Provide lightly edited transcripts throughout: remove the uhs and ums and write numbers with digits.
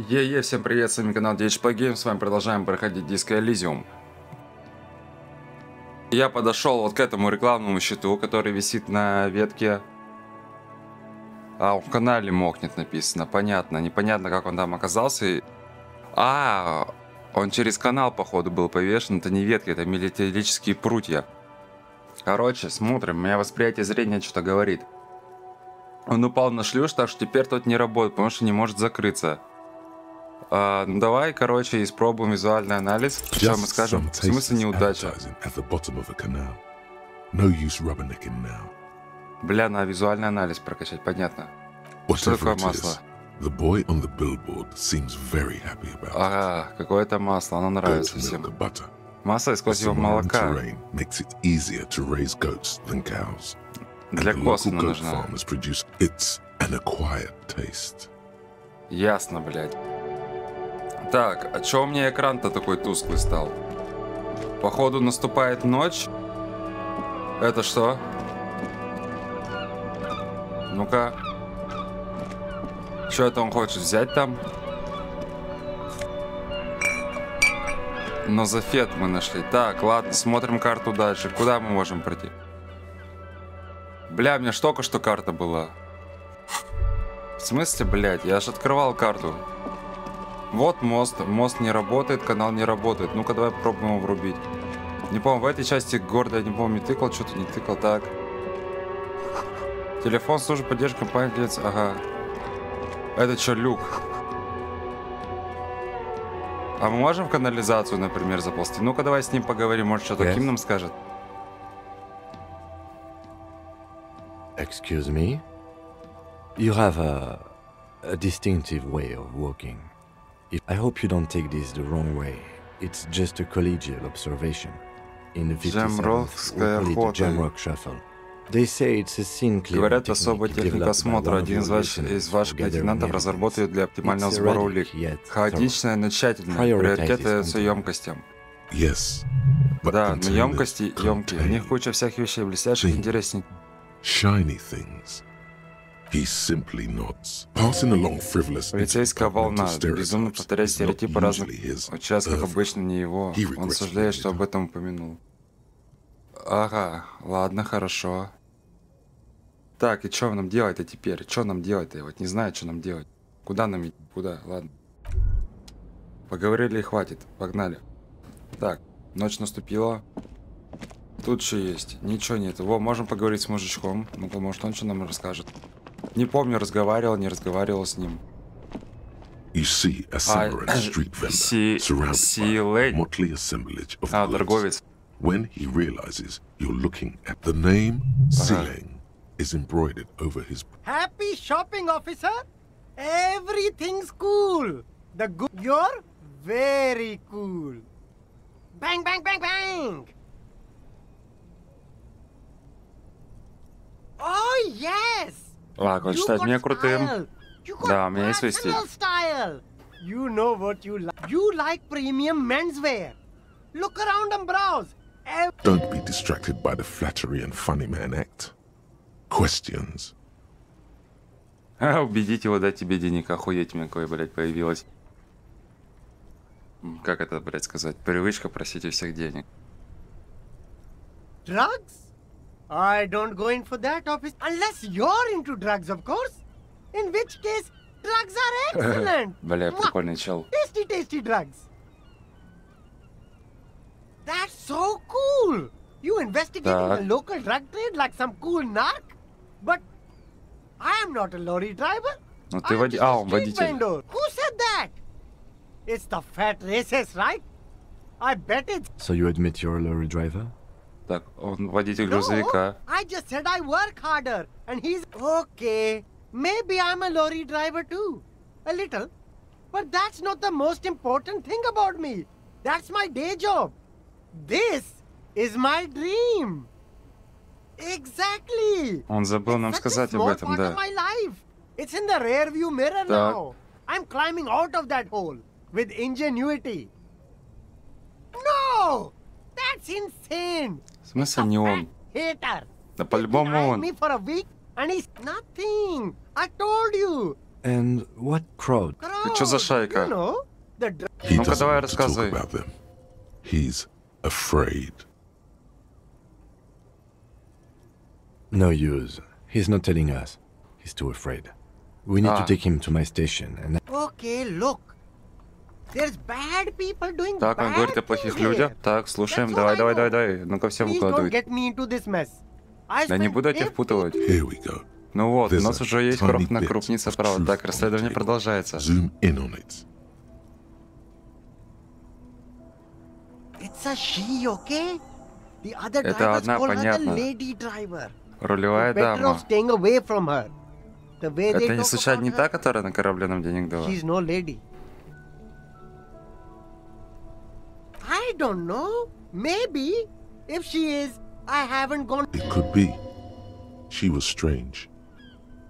Всем привет, с вами канал Games, с вами продолжаем проходить диско Elysium. Я подошел вот к этому рекламному щиту, который висит на ветке. А, в канале мокнет написано, понятно, непонятно как он там оказался. Он через канал походу был повешен, это не ветки, это металлические прутья. Короче, смотрим, у меня восприятие зрения что-то говорит. Он упал на шлюз, так что теперь тот не работает, потому что не может закрыться. Ну давай, короче, испробуем визуальный анализ. Что мы скажем? В смысле неудача? Бля, на визуальный анализ прокачать, понятно. Что такое масло? Ага, какое-то масло, оно нравится всем. Масло из козьего молока. Для коз она нужна. Ясно, блядь. Так, а чё у меня экран-то такой тусклый стал? Походу наступает ночь. Это что? Ну-ка. Что это он хочет взять там? Нозофет мы нашли. Так, ладно, смотрим карту дальше. Куда мы можем пройти? Бля, у меня ж только что карта была. В смысле, блядь? Я же открывал карту. Вот мост. Мост не работает, канал не работает. Ну-ка, давай попробуем его врубить. Не помню, в этой части города я не помню, тыкал, что-то не тыкал. Так. Телефон службы поддержки компании. Ага. Это что, люк? А мы можем в канализацию, например, заползти? Ну-ка, давай с ним поговорим. Может, что-то Ким нам скажет. Excuse me? You have a distinctive way of walking. I hope you don't take this the wrong way. It's just a collegial observation. In the 57th, we call it the Jamrock Shuffle. They say it's a scene clearing Говорят, особая техника осмотра. Один из ваших лейтенантов разработает для оптимального сбора улик. Хаотичная, но тщательная. Приоритет дается емкостям. Да, но емкости емкие. В них куча всяких вещей, блестящих, интересней. Полицейская волна. Безумно повторяет стереотипы разных участках, обычно не его. Он сожалеет, что об этом упомянул. Ага, ладно, хорошо. Так, и что нам делать-то теперь? Что нам делать-то? Я вот не знаю, что нам делать. Куда нам идти? Куда? Ладно. Поговорили и хватит. Погнали. Так, ночь наступила. Тут что есть? Ничего нет. Во, можем поговорить с мужичком. Ну-ка, может, он что нам расскажет. Не помню, разговаривал, не разговаривал с ним. Торговец. When he realizes you're looking at the name Silang is embroidered over his. Happy shopping, officer. Everything's cool. You're very cool. Bang, bang, bang, bang. Oh yes. Ладно, он считает меня крутым. Да, у меня есть свой стиль. You know what you like. You like premium menswear. Look around and browse. Don't be distracted by the flattery and funny man act. Questions. Убедить его дать тебе денег. Охуеть мне какое, блядь, появилось. Как это, блядь, сказать? Привычка просить у всех денег. Drugs? I don't go in for that, office. Unless you're into drugs, of course. In which case, drugs are excellent. Бля, прикольный чел. Tasty, tasty drugs. That's so cool. You investigating the local drug trade like some cool narc? But I am not a lorry driver. Ну ты водитель. А, он водитель. Who said that? It's the fat racist, right? I bet it's. So you admit you're a lorry driver? Так, он водитель грузовика. No, I just said I work harder, and he's okay. Maybe I'm a lorry driver too, a little, but that's not the most important thing about me. That's my day job. This is my dream. Exactly. Он забыл нам сказать об этом, да. It's in the rear view mirror now. I'm climbing out of that hole with ingenuity. No, that's insane. В смысле не он? Hater. Да по-любому он. Me for a week and he's nothing. I told you. And what crowd? Что за шайка? He Ну-ка, doesn't давай want to talk рассказывай. about them. He's afraid. No use. He's not telling us. He's too afraid. We need to take him to my station and... Okay, look. There's bad people doing Так, он говорит о плохих людях. Так, слушаем. Давай. Ну-ка, все Please don't выкладывай. get me into this mess. Да не буду я тебя впутывать. Here we go. Ну вот, у There's нас a уже есть tiny крохотная bit крупница of справа. truth Так, on расследование the table. продолжается. Zoom in on it. It's a she, okay? The other Это drivers одна, call her the понятно. lady driver. Рулевая Better дама. off staying away from her. The way they Это не talk случайно about не her, та, которая на корабле нам денег дала? she's no lady. I don't know. Maybe. If she is, I haven't gone. It could be. She was strange.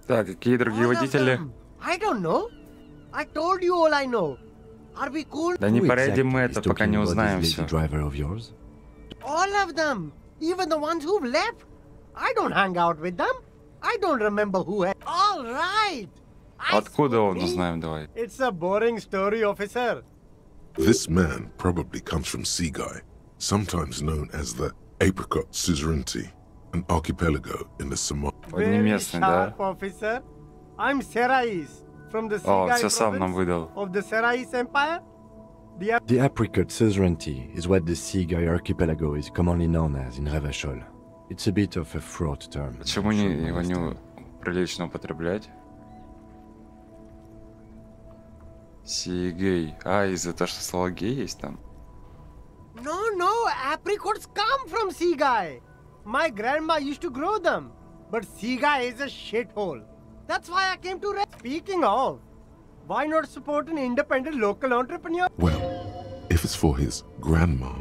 Так, какие другие All of водители? them. I don't know. I told you all I know. Are we cool? Да не Who проедем мы exactly это, is пока не talking about узнаем this все. lady driver of yours? All of them. Even the ones who've left. I don't hang out with them. I don't remember who. All right. Откуда он узнаем, давай? It's a boring story, officer. This man probably comes from Seaguy, sometimes known as the Apricot Suzerainty, an archipelago in the Samar. Он не местный, да? Officer. I'm Serais from the О, Seaguy все сам нам province выдал. of the Serais Empire. The Apricot Suzerainty is what the Seaguy archipelago is commonly known as in Revachol. It's a bit of a fraught term. Почему I'm sure не, you его не understand. прилично употреблять? Си-гей. А, из-за того, что слово гей есть там? No, apricots come from Seaguy. My grandma used to grow them. But Seaguy is a shithole. That's why I came to Speaking of, why not support an independent local entrepreneur? Well, if it's for his grandma,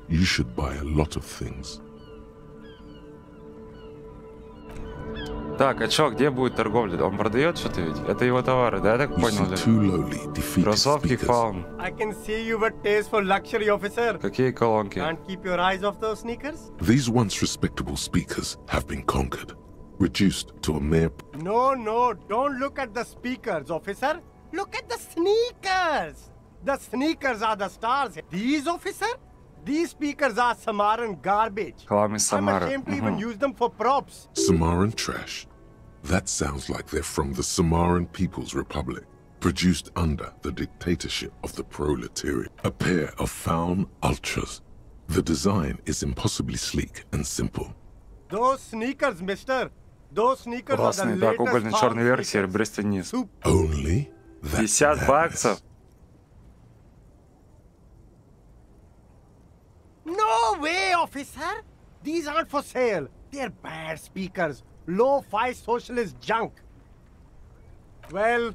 you should buy a lot of things. Так, а чё, где будет торговля? Он продает что-то ведь? Это его товары, да, я так You понял? see Да? two lowly, defeated Кроссовки speakers. фаун. I can see you with taste for luxury, officer. Какие колонки? Can't keep your eyes off those sneakers? These once respectable speakers have been conquered, reduced to a mere... No, don't look at the speakers, officer. Look at the sneakers. The sneakers are the stars. These, officer? These speakers are Samaran garbage. Хлам из I'm Самары. ashamed to even Мгм. use them for props. Samaran trash. That sounds like they're from the Samaran People's Republic, produced under the dictatorship of the proletariat. A pair of found ultras. The design is impossibly sleek and simple. Those sneakers, mister. Those sneakers are the Классные, так, latest угольной черной found версии, sneakers. ребристый низ. Soup. Only that 50 баксов? No way, officer. These aren't for sale. They're bad speakers. Low-fi socialist junk. Well,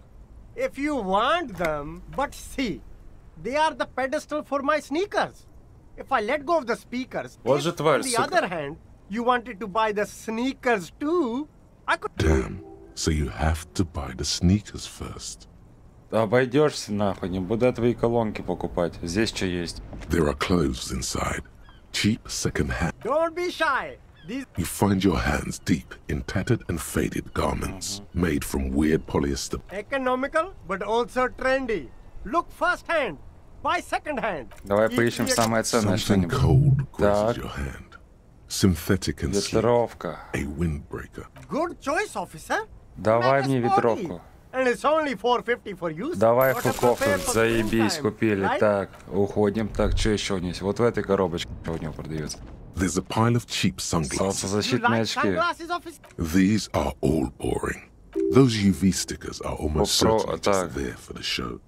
if you want them, but see, they are the pedestal for my sneakers. If I let go of the speakers, Вот if, же тварь, on the сука. other hand, you wanted to buy the sneakers too, I could... Damn. So you have to buy the sneakers first. Обойдешься нахуй, не буду я твои колонки покупать. Здесь что есть? There are clothes inside. Cheap second-hand. Don't be shy. These... You find your hands deep in tattered and faded garments made from weird polyester. Economical, but also trendy. Look first-hand. Buy second-hand. Давай Keep поищем the- самое ценное Something что-нибудь. cold Так. grazes your hand. Synthetic and sleek. Ветровка. A windbreaker. Good choice, officer. Давай Like a мне sporty. ветровку. And it's only $4.50 for use. Давай Gotta фуковку, prepare for заебись, springtime, купили. right? Так, уходим. Так, что еще у него есть? Вот в этой коробочке что у него продается. There's a pile of cheap sunglasses. You Солнцезащитные like очки. sunglasses, officer? These are all boring. Those UV stickers are almost Pro- certainly так. just there for the show.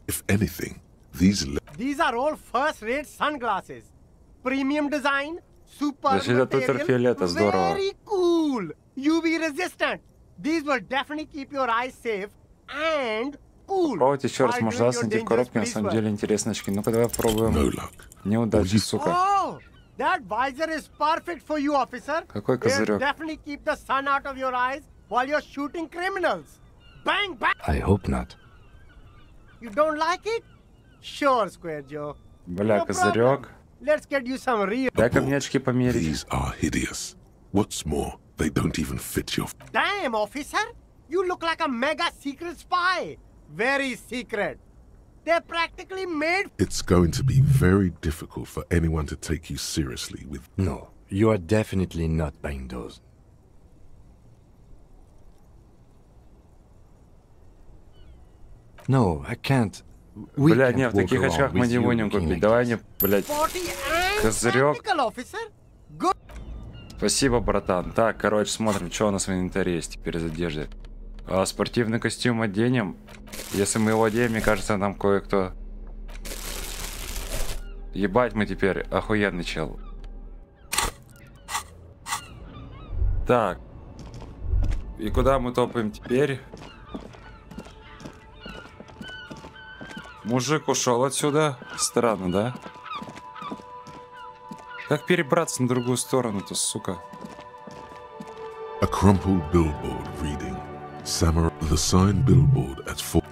If anything, these These are all first-rate sunglasses. Premium design, super Защита от material, ультрафиолета, здорово. very cool, UV resistant. These will definitely keep your eyes safe and cool. Попробуйте еще раз, while может, doing раз your найти в dangerous коробке, на police самом work. деле интересные очки. Ну-ка, давай no попробуем. luck. Неудачи, сука. Oh, that visor is perfect for you, officer. Какой It'll козырек? definitely keep the sun out of your eyes while you're shooting criminals. Bang, bang. I hope not. You don't like it? Sure, Square Joe. Бля, No козырек. problem. Let's get you some real... Дай-ка мне очки померить. These are hideous. What's more, they don't even fit your... Damn, officer! You look like a mega secret spy. Very secret. They're practically made... It's going to be very difficult for anyone to take you seriously with... No, you are definitely not buying those. No, I can't. Бля, не, в таких очках мы не будем купить. Давай мне, блядь, козырек. Спасибо, братан. Так, короче, смотрим, что у нас в инвентаре есть теперь из одежды. Спортивный костюм оденем. Если мы его оденем, мне кажется, нам кое-кто... Ебать, мы теперь охуенный чел. Так. И куда мы топаем теперь? Мужик ушел отсюда. Странно, да? Как перебраться на другую сторону-то, сука? A crumpled billboard reading, Samurai, the sign billboard at 4.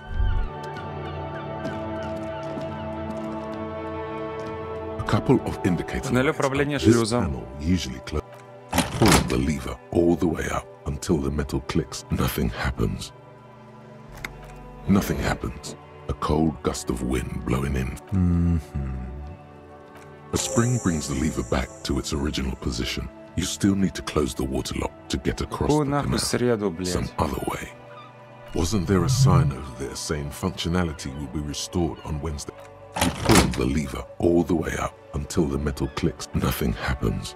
A couple of indicators. Панель управления This шлюзом. panel usually closes. You pull the lever all the way up until the metal clicks. Nothing happens. Nothing happens. A cold gust of wind blowing in. A spring brings the lever back to its original position. You still need to close the water lock to get across the canal some other way. Wasn't there a sign over there saying functionality will be restored on Wednesday? You pull the lever all the way up until the metal clicks. Nothing happens.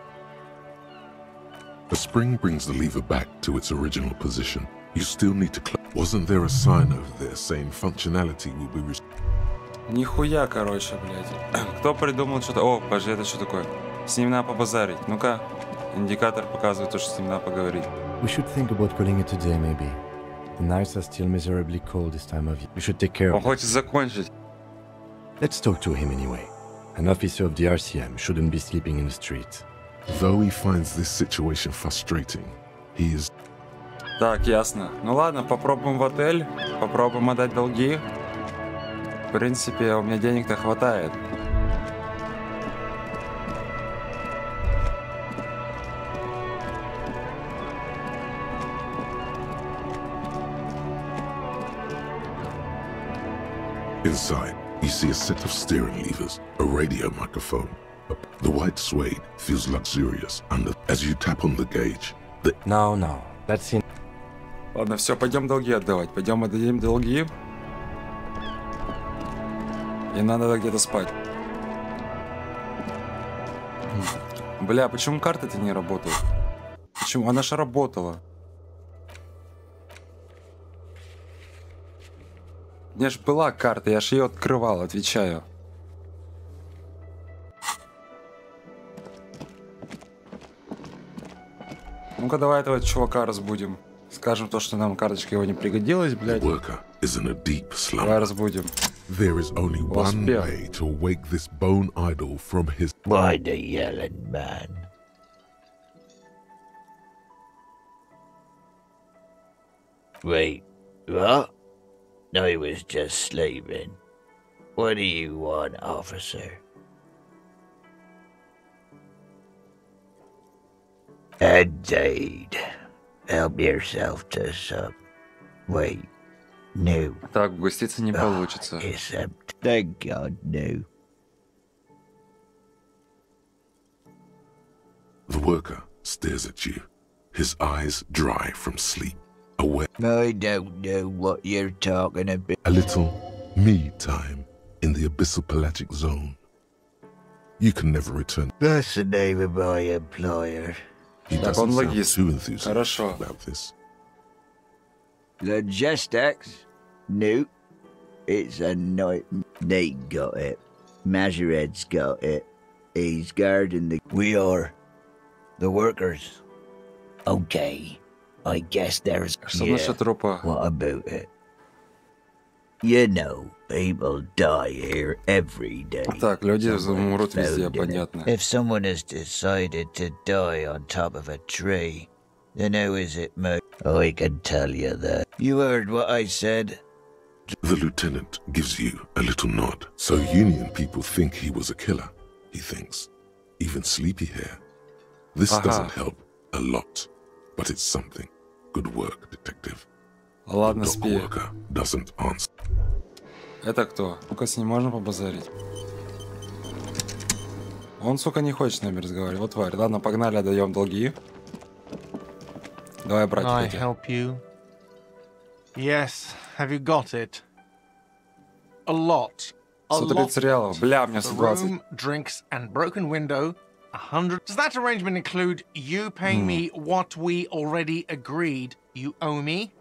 A spring brings the lever back to its original position. You still need to close. Wasn't there a sign over there saying functionality will be restored? Нихуя, короче, блядь. Кто придумал что-то... О, подожди, это что такое? С ним надо побазарить. Ну-ка. Индикатор показывает то, что с ним надо поговорить. We should think about calling it a day, maybe. The nights are still miserably cold this time of year. We should take care of it. Он хочет закончить. Let's talk to him anyway. An officer of the RCM shouldn't be sleeping in the streets. Though he finds this situation frustrating, he is... Так, ясно. Ну ладно, попробуем в отель. Попробуем отдать долги. В принципе, у меня денег-то хватает. Inside, you see a set of steering levers, a radio microphone. The white suede feels luxurious under... As you tap on the gauge, the... No, that's in... Ладно, все, пойдем долги отдавать. Пойдем отдадим долги. И надо где-то спать. Бля, почему карта-то не работает? Почему? Она же работала. У меня же была карта, я же ее открывал, отвечаю. Ну-ка, давай этого чувака разбудим. Скажем то, что нам карточка его не пригодилась, блядь. Давай разбудим. There is only one way to wake this bone idol from his... Why the yelling, man? Wait, what? I was just sleeping. What do you want, officer? Indeed. Help yourself to some. Wait, no. Так, угоститься не получится. Except, thank God, no. The worker stares at you, his eyes dry from sleep, aware. I don't know what you're talking about. A little me time in the abyssal pelagic zone. You can never return. That's the name of my employer. He Так, doesn't он sound логист. too enthusiastic Хорошо. about this. Logistics? No. It's a night. Nate got it. Majoret's got it. He's guarding the... We are. The workers. Okay. I guess there's... Что насчет трупа? What about it? You know, people die here every day. Так, люди умрут везде, Found in it. понятно. If someone has decided to die on top of a tree, then how is it mo... I can tell you that. You heard what I said? The lieutenant gives you a little nod. So Union people think he was a killer, he thinks. Even sleepy hair. This Aha. doesn't help a lot, but it's something. Good work, detective. Ладно, The спи. dock worker doesn't answer. Это кто? Ну-ка, с ним можно побазарить? Он, сука, не хочет с нами разговаривать. Вот тварь. Ладно, погнали, отдаем долги. Давай, Can I братик, эти. help you? Yes. Have you got it? A lot. A 130 lot. реалов. Бля, мне The 120. room, drinks, and broken window. 100. Does that arrangement include you paying me what we already agreed you owe me?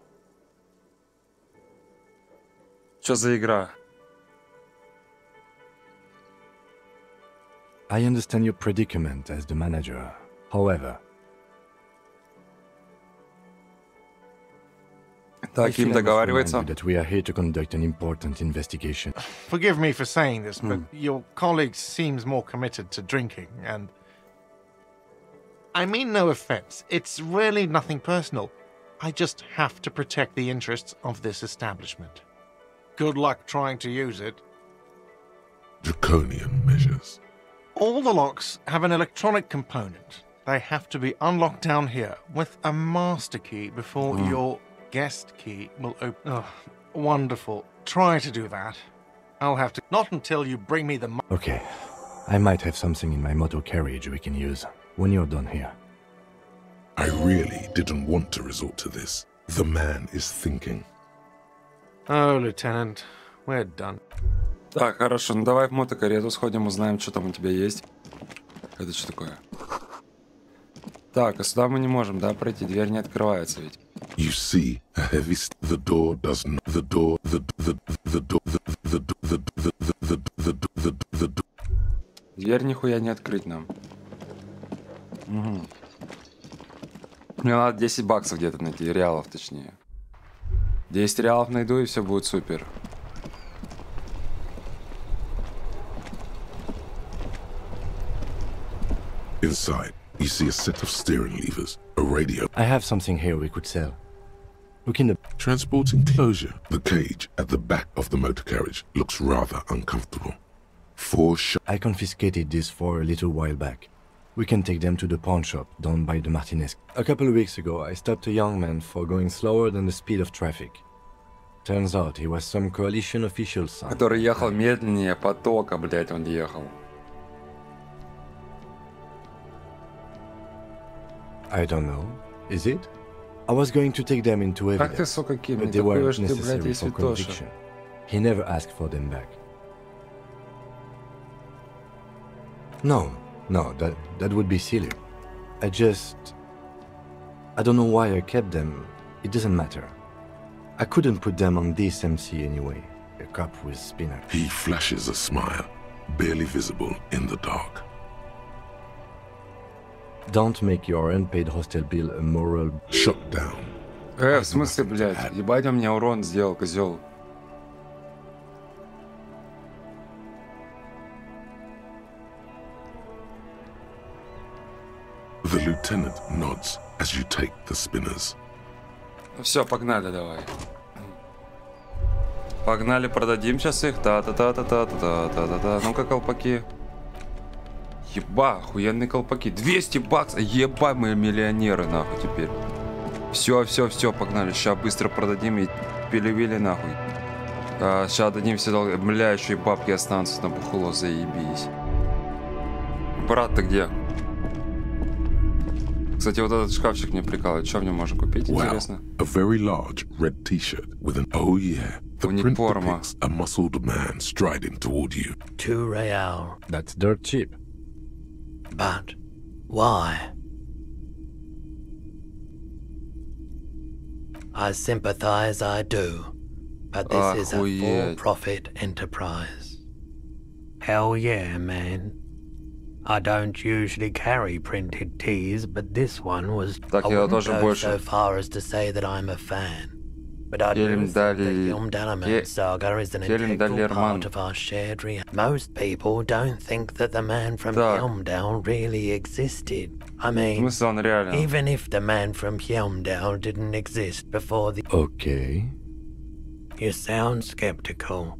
Что за игра? I understand your predicament as the manager. However, I Так, им feel I must remind договаривается. you that we are here to conduct an important investigation. Forgive me for saying this, but your colleague seems more committed to drinking, and I mean no offense. It's really nothing personal. I just have to protect the interests of this establishment. Good luck trying to use it. Draconian measures. All the locks have an electronic component. They have to be unlocked down here with a master key before your guest key will open. Oh, wonderful. Try to do that. I'll have to. Not until you bring me the. Okay, I might have something in my motor carriage we can use when you're done here. I really didn't want to resort to this. The man is thinking. Oh, Lieutenant, we're done. Так, хорошо, ну давай в мотокарету сходим, узнаем, что там у тебя есть. Это что такое? Так, а сюда мы не можем, да, пройти? Дверь не открывается ведь. You see, a heavy the door does not. The door. Дверь нихуя не открыть нам. Угу. Мне надо 10 баксов где-то найти, реалов точнее. 10 реалов найду и все будет супер. Inside, you see a set of steering levers, a radio. I have something here we could sell. Look in the... Transport enclosure. The cage at the back of the motor carriage looks rather uncomfortable. 4 I confiscated this for a little while back. We can take them to the pawn shop down by the Martinez. A couple of weeks ago, I stopped a young man for going slower than the speed of traffic. Turns out he was some coalition official's son. Который ехал медленнее потока, блять, он ехал. I don't know. Is it? I was going to take them into Как ты, evidence, сука, Ким, but не they такой weren't же ты, блядь, necessary и for святоша. conviction. He never asked for them back. No, that would be silly. I don't know why I kept them. It doesn't matter. I couldn't put them on this MC anyway. A cup with spinach. He flashes a smile, barely visible in the dark. Don't make your unpaid hostel bill a moral... Shut down. В смысле, блядь? Ебать, он мне урон сделал, козел. The lieutenant nods as you take the spinners. Все, погнали, давай. Погнали, продадим сейчас их. Та-та-та-та-та-та-та-та-та. Ну-ка, колпаки. Еба, охуенные колпаки. 200 баксов. Еба, мы миллионеры, нахуй, теперь. Все, погнали. Сейчас быстро продадим и пили-вили, нахуй. Сейчас дадим все долги. Бля, еще и бабки останутся на бухло, заебись. Брат, ты где? Кстати, вот этот шкафчик мне прикалывает. Что в нем можно купить, интересно? A very large red t-shirt with an oh yeah. The print Униформа. depicts a muscled man striding toward you. 2 real. That's dirt cheap. But why? I sympathize, I do. But this is a for-profit enterprise. Hell yeah, man. I don't usually carry printed tees, but this one was... Так, I я wouldn't тоже go больше. so far as to say that I'm a fan. But I do Фильм think the дали... Film saga is an Фильм дали integral Роман. part of our shared reality. Most people don't think that the man from Так. Helmdale really existed. I В mean, смысле, он реально? even if the man from Helmdale didn't exist before the... Okay. You sound skeptical.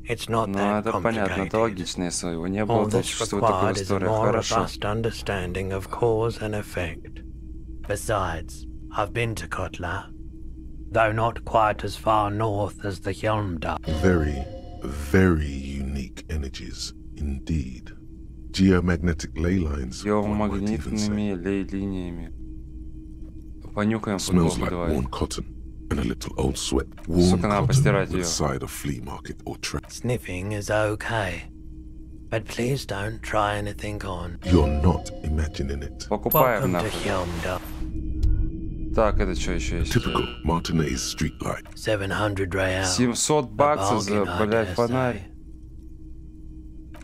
It's not Ну, that это понятно, это complicated. логично, если его не было, All то that's существует такая required is a история. more Хорошо. robust understanding of cause and effect. Besides, I've been to Kotla. though not quite as far north as the Helmdall. Very, very unique energies indeed. Geomagnetic ley lines. Геомагнитными лей-линиями. Понюхаем Smells футболку, like давай. worn cotton and a little old sweat. Worn Сука, надо cotton постирать with её. side of flea market or trap. Sniffing is okay, but please don't try anything on. You're not imagining it. Покупаем Welcome to нахуй. Helmdall. Так, это что еще есть? Typical Martinez street light. 700 real. 700 баксов за, bargain, I блядь, dare фонарь. say.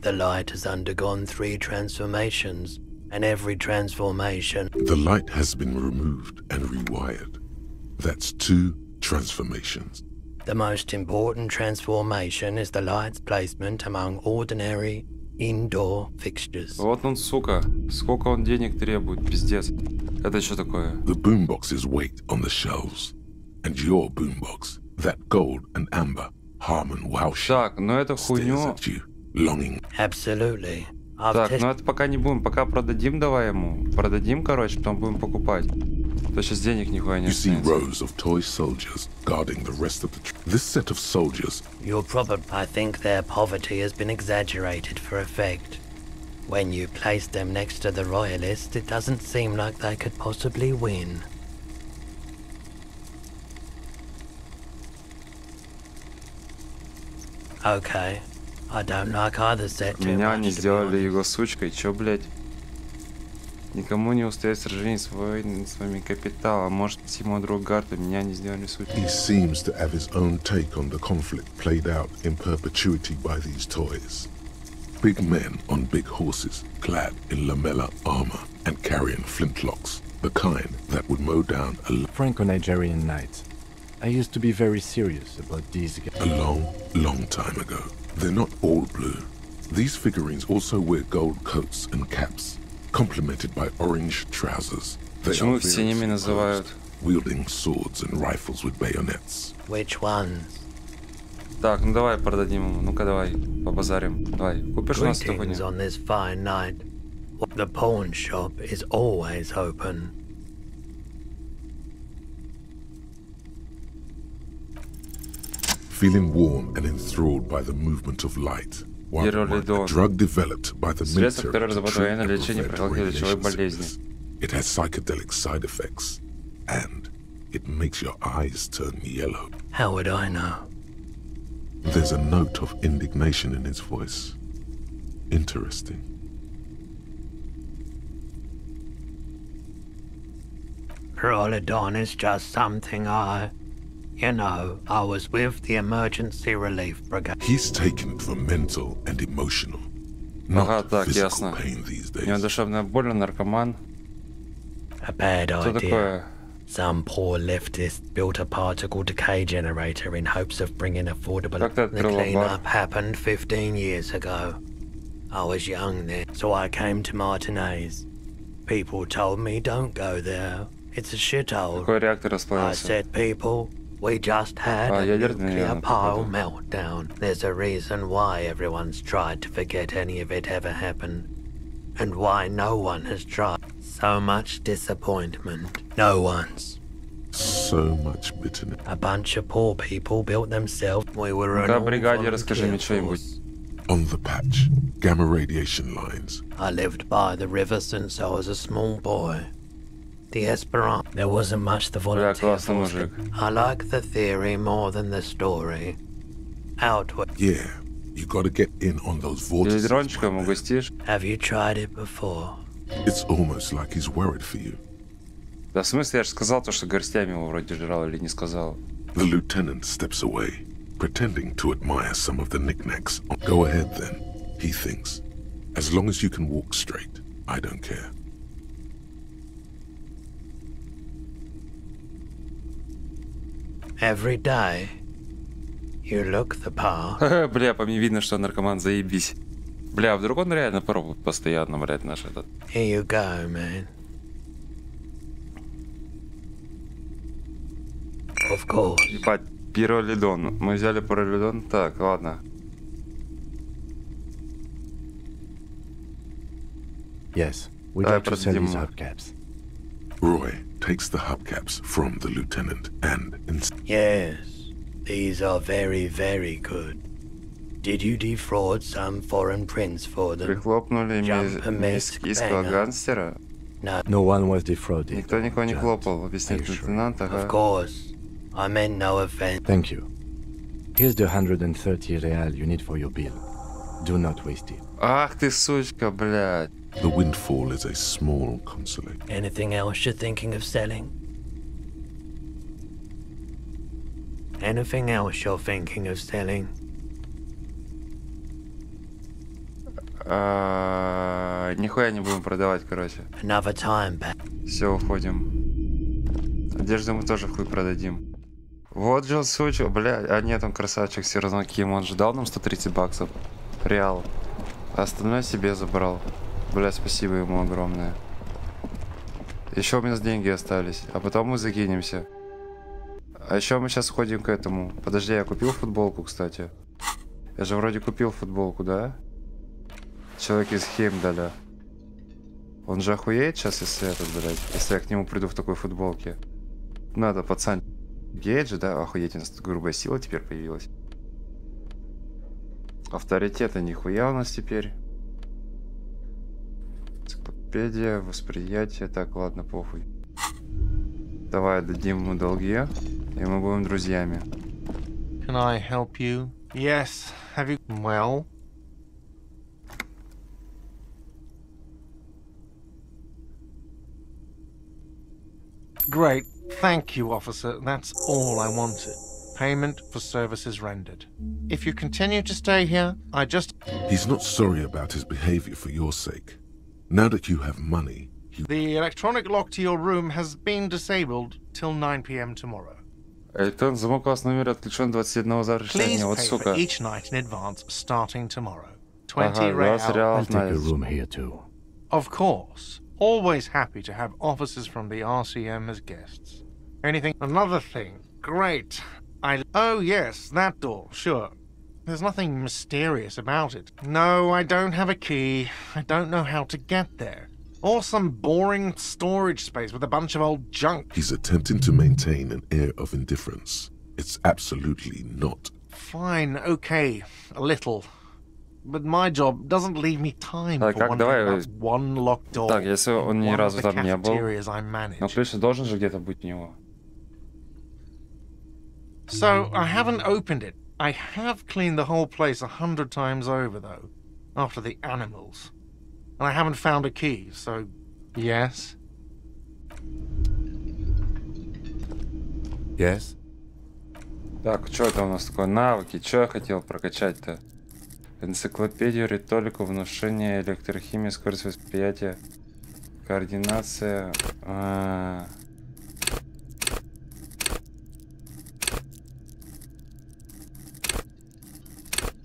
The light has undergone 3 transformations, and every transformation... The light has been removed and rewired. That's 2 transformations. The most important transformation is the light's placement among ordinary indoor fixtures. Вот он, сука. Сколько он денег требует, пиздец. Это что такое? The boombox's weight on the shelves. And your boombox, that gold and amber Harman wow shit, Так, ну эту stares хуйню... at you, longing. Absolutely. I've Так, tested... ну это пока не будем. Пока продадим давай ему. Продадим, короче, потом будем покупать. То сейчас денег нихуя не You see останется. rows of toy soldiers guarding the rest of the This set of soldiers, You're probably... I think their poverty has been exaggerated for effect. When you place them next to the royalists, it doesn't seem like they could possibly win. Okay. I don't like either set too Меня much, они to be сделали honest. его сучкой. Чё, блядь? Никому не устоять в сражении с воинствами капитала. Может, ему друг Гарта. Меня не сделали сучкой. he seems to have his own take on the conflict played out in perpetuity by these toys. Big men on big horses, clad in lamella armor and carrying flintlocks, the kind that would mow down Franco-Nigerian knight. I used to be very serious about these guys. a long, long time ago. They're not all blue. These figurines also wear gold coats and caps, complemented by orange trousers. They Почему are их синими variously называют? posed, wielding swords and rifles with bayonets. Which ones? Так, ну давай продадим ему. Ну-ка давай, побазарим. Давай, купишь у нас эту хуйню? Greetings on this fine night. The pawn shop is always open. Feeling warm and enthralled by the movement of light. While Геролидон. a drug developed by the Средство, military которое to разработано treat военное and лечение prevent при лечевой radiation болезни. sickness. It has psychedelic side effects, and it makes your eyes turn yellow. How would I know? There's a note of indignation in his voice. Interesting. Prolidon is just something I was with the emergency relief brigade. He's taken it for mental and emotional, Ага, not так, physical ясно. pain these У него days. душевная боль, он наркоман. A bad Что idea. такое? Some poor leftist built a particle decay generator in hopes of bringing affordable... Как ты The открыл бар? cleanup happened 15 years ago. I was young then, so I came to Martinez. People told me don't go there. It's a shithole. Какой реактор I расплавился? said, people, we just had a ядерный nuclear реактор, pile да. meltdown. There's a reason why everyone's tried to forget any of it ever happened. And why no one has tried. So much disappointment. No one's. So much bitterness. A bunch of poor people built themselves. We were an Ну-ка, all бригаде расскажи мне volunteer что-нибудь. force. On the patch, gamma radiation lines. I lived by the river since I was a small boy. The Esperanto. There wasn't much the Бля, volunteer классный force. мужик. I like the theory more than the story. Outward. Yeah, you gotta get in on those vortices. Электрончиком my man. угостишь? Have you tried it before? It's almost like he's worried for you. Да в смысле, я же сказал то, что горстями его вроде жрал, или не сказал? The lieutenant steps away, pretending to admire some of the knickknacks. Go ahead then, he thinks. As long as you can walk straight, I don't care. Every day, you look the part. Бля, по мне видно, что наркоман, заебись. Бля, вдруг он реально пробует постоянно, блядь, наш этот. Here you go, man. Of course. Ебать, пиролидон. Мы взяли пиролидон. Так, ладно. Yes, we'd Давай like to sell продадим these ему. hubcaps. Roy takes the hubcaps from the lieutenant and... Yes, these are very, very good. Did you defraud some foreign prince for them? Прихлопнули мексиканского гангстера? No one was defrauded. Никто никого не хлопал, объясняет лейтенант. Of course. I meant no offense. Thank you. Here's the 130 real you need for your bill. Do not waste it. Ах ты сучка, блядь. The windfall is a small consolation. Anything else you're thinking of selling? Anything else you're thinking of selling? Нихуя не будем продавать, короче. Another time, back. Все, уходим. Одежду мы тоже хуй продадим. Вот же он, сучка, блядь. А нет, он красавчик все равно Ким. Он же дал нам 130 баксов. Реал. А остальное себе забрал. Блядь, спасибо ему огромное. Еще у меня деньги остались. А потом мы закинемся. А еще мы сейчас ходим к этому. Подожди, я купил футболку, кстати. Я же вроде купил футболку, да? Человек из Хеймдаля. Он же охуеет сейчас, если этот, блядь. Если я к нему приду в такой футболке. Надо, пацан. Гейт же, да? Охуеть, у нас грубая сила теперь появилась. Авторитета нихуя у нас теперь. Энциклопедия, восприятие. Так, ладно, похуй. Давай дадим ему долги, и мы будем друзьями. Can I help you? Yes. Have you... Well... Great. Thank you, officer. That's all I wanted. Payment for services rendered. If you continue to stay here, I just... He's not sorry about his behavior for your sake. Now that you have money, The electronic lock to your room has been disabled till 9 p.m. tomorrow. Электронный замок у вас номер отключен 21 завтрашнего Please дня. Вот pay сука. for each night in advance starting tomorrow. 20 Ага, 20 real. реалов I'll take на a вес. room here too. Of course. Always happy to have officers from the RCM as guests. Anything? Another thing. Great. Oh yes, that door. Sure. There's nothing mysterious about it. No, I don't have a key. I don't know how to get there. Or some boring storage space with a bunch of old junk. he's attempting to maintain an air of indifference. It's absolutely not. Fine, okay. A little. But my job doesn't leave me time Так, for как, давай, wondering about one locked door. Так, если он ни One of разу the там не был, cafeterias I manage. но ключ должен же где-то быть у него. So, I haven't opened it. I have cleaned the whole place 100 times over, though, after the animals. And I haven't found a key, so... Yes? Yes? Так, что это у нас такое? Навыки. Что я хотел прокачать-то? Энциклопедию, риторику, внушение, электрохимия, скорость восприятия, координация.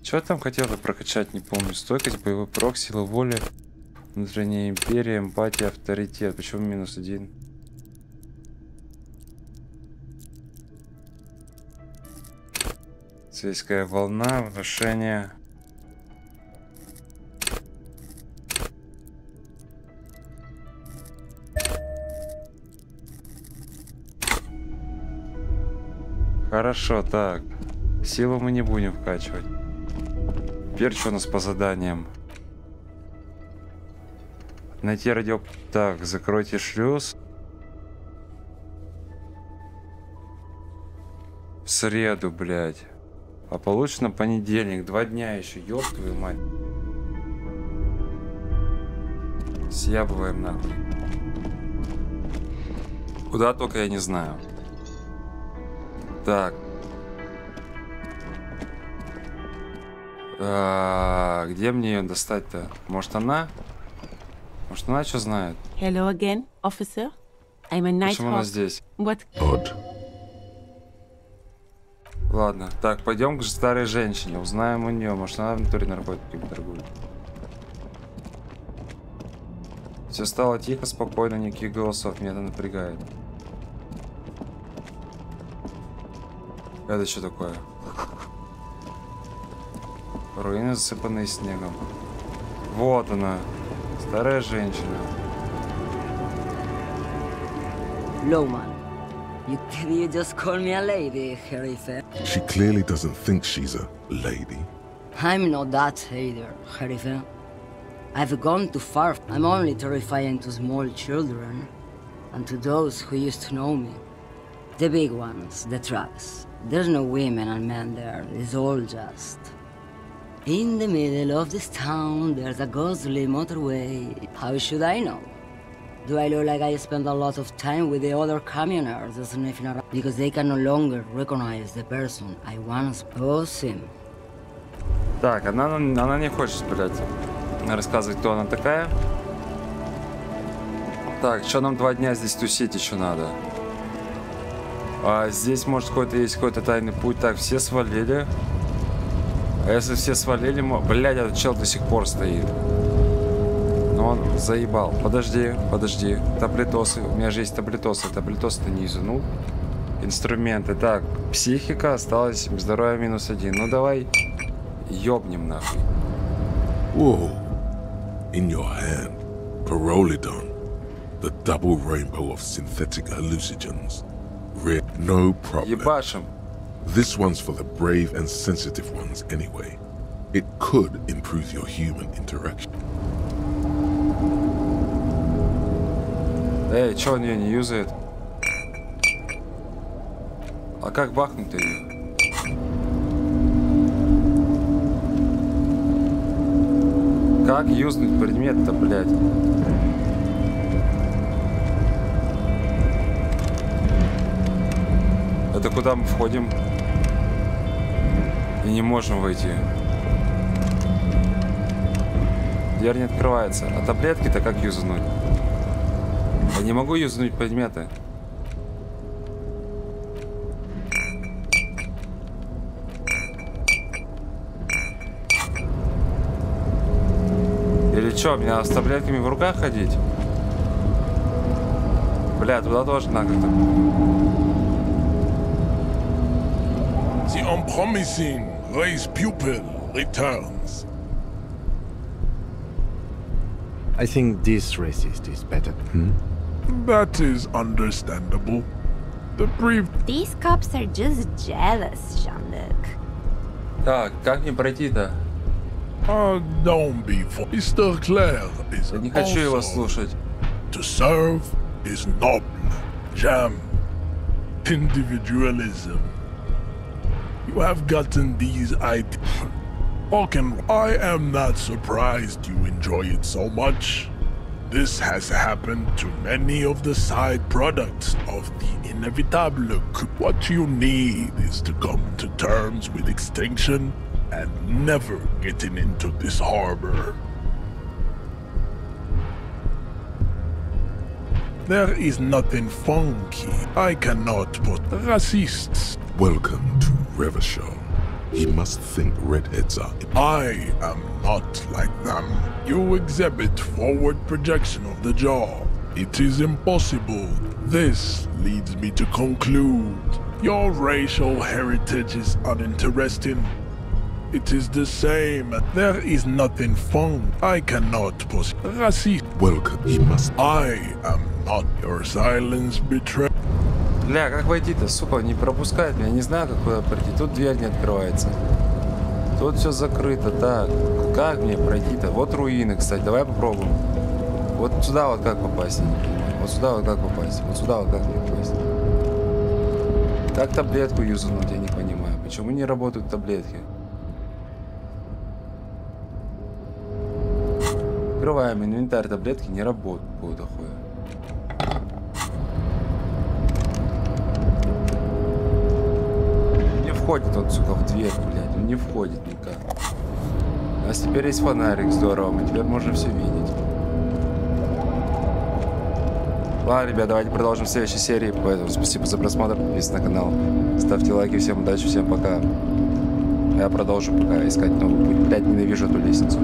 Что там хотел-то прокачать, не помню. Стойкость, боевой прок, сила воли, внутренняя империя, эмпатия, авторитет. Почему -1? Сельская волна, внушение. Хорошо, так. Силу мы не будем вкачивать. Теперь что у нас по заданиям? Найти радио... Так, закройте шлюз. В среду, блядь. А получено понедельник. 2 дня еще. Ёб твою мать. Съябываем нахуй. Куда только я не знаю. Так. Где мне ее достать-то? Может она? Может она что знает? Hello again, officer. I'm a night Почему она hawk. здесь? What? Odd. Ладно. Так, пойдем к старой женщине. Узнаем у нее. Может она в натуре наркотиками торгует. Все стало тихо, спокойно, никаких голосов. Меня это напрягает. Это что такое? Руины, засыпанные снегом. Вот она. Старая женщина. Lowman. You just call me a lady, Herife. She clearly doesn't think she's a lady. I'm not that either, Herife. I've gone too far. I'm only terrifying to small children, and to those who used to know me. The big ones, the trucks. There's no women and men there, it's all just... In the middle of this town, there's a ghostly motorway. How should I know? Do I look like I spend a lot of time with the other commoners sniffing around? Because they can no longer recognize the person I once posed him. Так, она не хочет, блядь, рассказывать, кто она такая. Так, что нам 2 дня здесь тусить еще надо? А здесь, может, есть какой-то тайный путь. Так, все свалили. А если все свалили, блядь, этот чел до сих пор стоит. Но он заебал. Подожди. Таблетосы. У меня же есть таблетосы. Таблетосы-то не изунул. Инструменты. Так, психика осталась. Здоровье -1. Ну давай ёбнем нахуй. Whoa. In your hand, Pyrrolidon, the double rainbow of synthetic hallucinogens. No problem. Ебашим. This one's for the brave and sensitive ones anyway. It could improve your human interaction. Эй, чё он её не юзает? А как бахнуть-то её? Как юзнуть предмет-то, блядь? Это куда мы входим? И не можем войти. Дверь не открывается. А таблетки-то как юзнуть? Я не могу юзнуть предметы. Или что, мне с таблетками в руках ходить? Бля, туда тоже надо как-то. The unpromising race pupil returns. I think this racist is better. That is understandable. The brief... These cops are just jealous, Jean-Luc. Так, как мне пройти-то? Don't be for... Mr. Claire is Я не хочу его слушать. To serve is noble. Jam. Individualism. You have gotten these ideas. I am not surprised you enjoy it so much. This has happened to many of the side products of the inevitable. What you need is to come to terms with extinction and never getting into this harbor. There is nothing funky. I cannot put racists. Welcome to Revachol. He must think redheads are... I am not like them. You exhibit forward projection of the jaw. It is impossible. This leads me to conclude your racial heritage is uninteresting. It is the same. There is nothing fun. I cannot post racist. Welcome. He must... I am not your silence betrayed. Бля, как войти-то? Сука, не пропускает меня. Не знаю, как куда пройти. Тут дверь не открывается. Тут все закрыто. Так, как мне пройти-то? Вот руины, кстати. Давай попробуем. Вот сюда вот как попасть? Я не понимаю. Вот сюда вот как попасть? Вот сюда вот как мне попасть? Как таблетку юзануть, я не понимаю. Почему не работают таблетки? Открываем инвентарь. Таблетки не работают. Какого-то хуя. Входит он, сука, в дверь, блядь. Он не входит никак. У нас теперь есть фонарик, здорово. Мы теперь можем все видеть. Ладно, ребят, давайте продолжим в следующей серии. Поэтому спасибо за просмотр, подписывайтесь на канал. Ставьте лайки, всем удачи, всем пока. Я продолжу пока искать новый путь. Блядь, ненавижу эту лестницу.